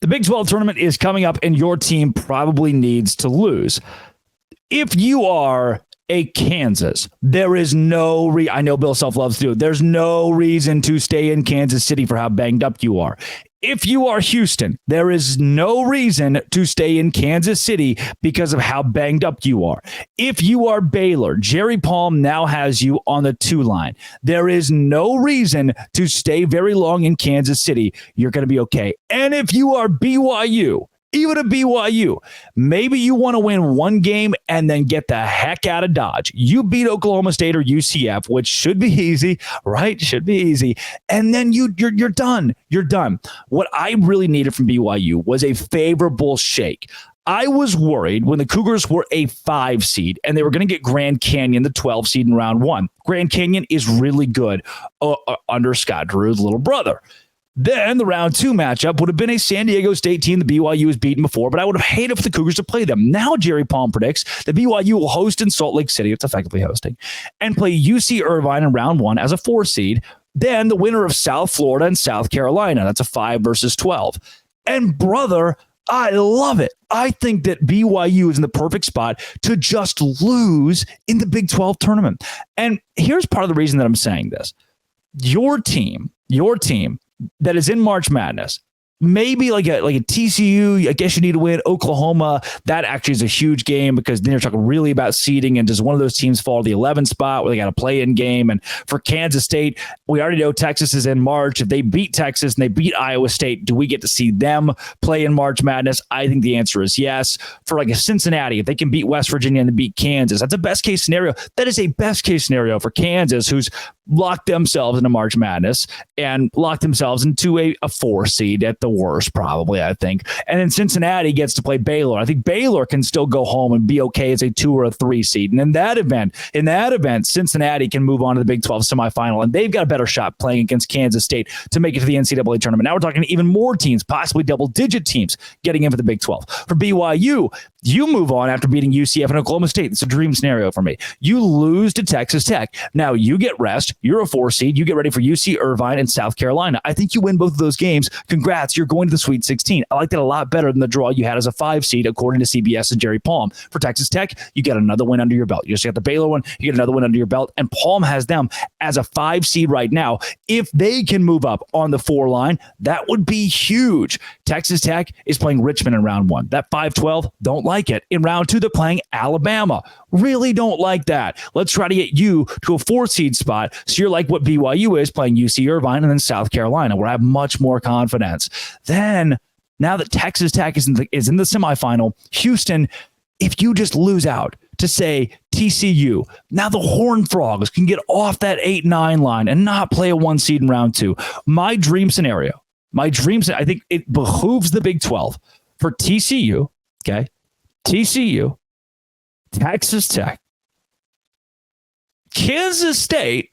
The Big 12 tournament is coming up, and your team probably needs to lose. If you are a Kansas, there is no I know Bill Self loves to do it. There's no reason to stay in Kansas City for how banged up you are. If you are Houston, there is no reason to stay in Kansas City because of how banged up you are. If you are Baylor, Jerry Palm now has you on the 2 line. There is no reason to stay very long in Kansas City. You're going to be okay. And if you are BYU, even a BYU, maybe you want to win one game and then get the heck out of Dodge. You beat Oklahoma State or UCF, which should be easy, right? Should be easy. And then you're done. You're done. What I really needed from BYU was a favorable shake. I was worried when the Cougars were a 5 seed and they were going to get Grand Canyon, the 12 seed in round 1. Grand Canyon is really good under Scott Drew's little brother. Then the round 2 matchup would have been a San Diego State team the BYU has beaten before, but I would have hated for the Cougars to play them. Now Jerry Palm predicts that BYU will host in Salt Lake City, it's effectively hosting, and play UC Irvine in round 1 as a 4 seed. Then the winner of South Florida and South Carolina, that's a 5 versus 12. And brother, I love it. I think that BYU is in the perfect spot to just lose in the Big 12 tournament. And here's part of the reason that I'm saying this. Your team that is in March Madness, maybe like a TCU, I guess you need to win. Oklahoma, that actually is a huge game because then you're talking really about seeding, and does one of those teams fall to the 11th spot where they got a play-in game? And for Kansas State, we already know Texas is in March. If they beat Texas and they beat Iowa State, do we get to see them play in March Madness? I think the answer is yes. For like a Cincinnati, if they can beat West Virginia and beat Kansas, that's a best-case scenario. That is a best-case scenario for Kansas, who's locked themselves into March Madness and locked themselves into a 4 seed at the worst, probably, I think. And then Cincinnati gets to play Baylor. I think Baylor can still go home and be okay as a 2 or a 3 seed. And in that event, Cincinnati can move on to the Big 12 semifinal, and they've got a better shot playing against Kansas State to make it to the NCAA tournament. Now we're talking even more teams, possibly double-digit teams, getting in for the Big 12. For BYU, you move on after beating UCF and Oklahoma State. It's a dream scenario for me. You lose to Texas Tech. Now you get rest. You're a 4 seed. You get ready for UC Irvine and South Carolina. I think you win both of those games. Congrats. You're going to the Sweet 16. I like that a lot better than the draw you had as a 5 seed, according to CBS and Jerry Palm. For Texas Tech, you get another win under your belt. You just got the Baylor one. You get another win under your belt. And Palm has them as a 5 seed right now. If they can move up on the 4 line, that would be huge. Texas Tech is playing Richmond in round 1. That 5-12, don't like it. In round 2, they're playing Alabama. Really don't like that. Let's try to get you to a 4 seed spot so you're like what BYU is, playing UC Irvine and then South Carolina, where I have much more confidence. Then, now that Texas Tech is in the semifinal, Houston, if you just lose out to, say, TCU, now the Horned Frogs can get off that 8-9 line and not play a 1 seed in round 2. My dream scenario, I think it behooves the Big 12 for TCU, okay? TCU, Texas Tech, Kansas State,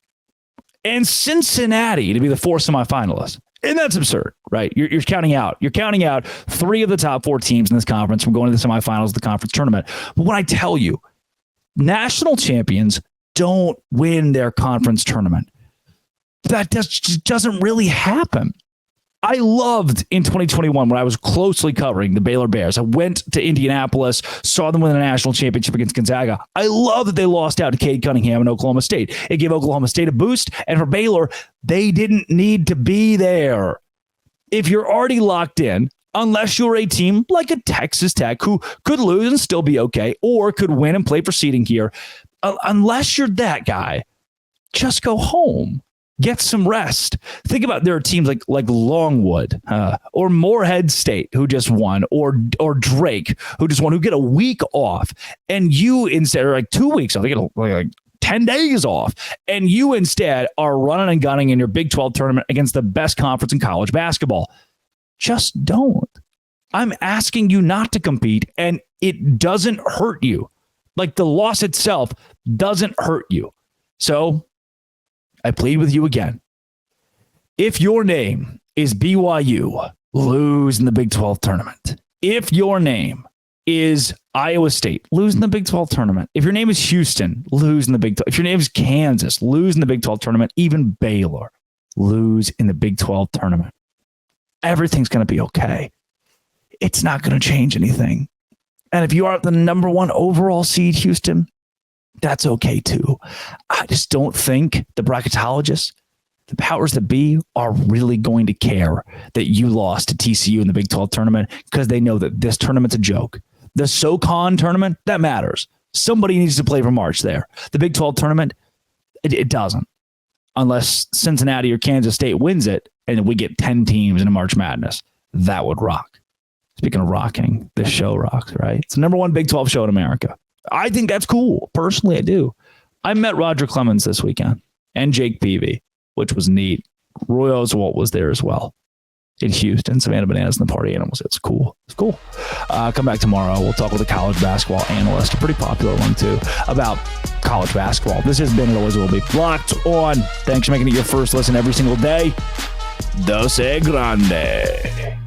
and Cincinnati to be the 4 semifinalists. And that's absurd, right? You're counting out. You're counting out 3 of the top 4 teams in this conference from going to the semifinals of the conference tournament. But when I tell you, national champions don't win their conference tournament. That just doesn't really happen. I loved in 2021 when I was closely covering the Baylor Bears. I went to Indianapolis, saw them win a national championship against Gonzaga. I love that they lost out to Cade Cunningham and Oklahoma State. It gave Oklahoma State a boost, and for Baylor, they didn't need to be there. If you're already locked in, unless you're a team like a Texas Tech who could lose and still be okay, or could win and play for seeding here, unless you're that guy, just go home. Get some rest. Think about, there are teams like Longwood or Morehead State who just won, or Drake who just won, who get a week off, and you instead are like 2 weeks off. They get like 10 days off, and you instead are running and gunning in your Big 12 tournament against the best conference in college basketball. Just don't. I'm asking you not to compete, and it doesn't hurt you. Like, the loss itself doesn't hurt you. So I plead with you again. If your name is BYU, lose in the Big 12 tournament. If your name is Iowa State, lose in the Big 12 tournament. If your name is Houston, lose in the Big 12. If your name is Kansas, lose in the Big 12 tournament. Even Baylor, lose in the Big 12 tournament. Everything's going to be okay. it's not going to change anything. And if you are the number one overall seed, Houston, that's okay too. I just don't think the bracketologists, the powers that be, are really going to care that you lost to TCU in the Big 12 tournament, because they know that this tournament's a joke. The SoCon tournament, that matters. Somebody needs to play for March there. The Big 12 tournament, it doesn't. Unless Cincinnati or Kansas State wins it and we get 10 teams in a March Madness. That would rock. Speaking of rocking, this show rocks, right? It's the number one Big 12 show in America. I think that's cool. Personally, I do. I met Roger Clemens this weekend and Jake Peavy, which was neat. Roy Oswalt was there as well in Houston. Savannah Bananas and the Party Animals. It's cool. It's cool. Come back tomorrow. We'll talk with a college basketball analyst, a pretty popular one too, about college basketball. This has been, it always will be, Locked On. Thanks for making it your first listen every single day. Dose Grande.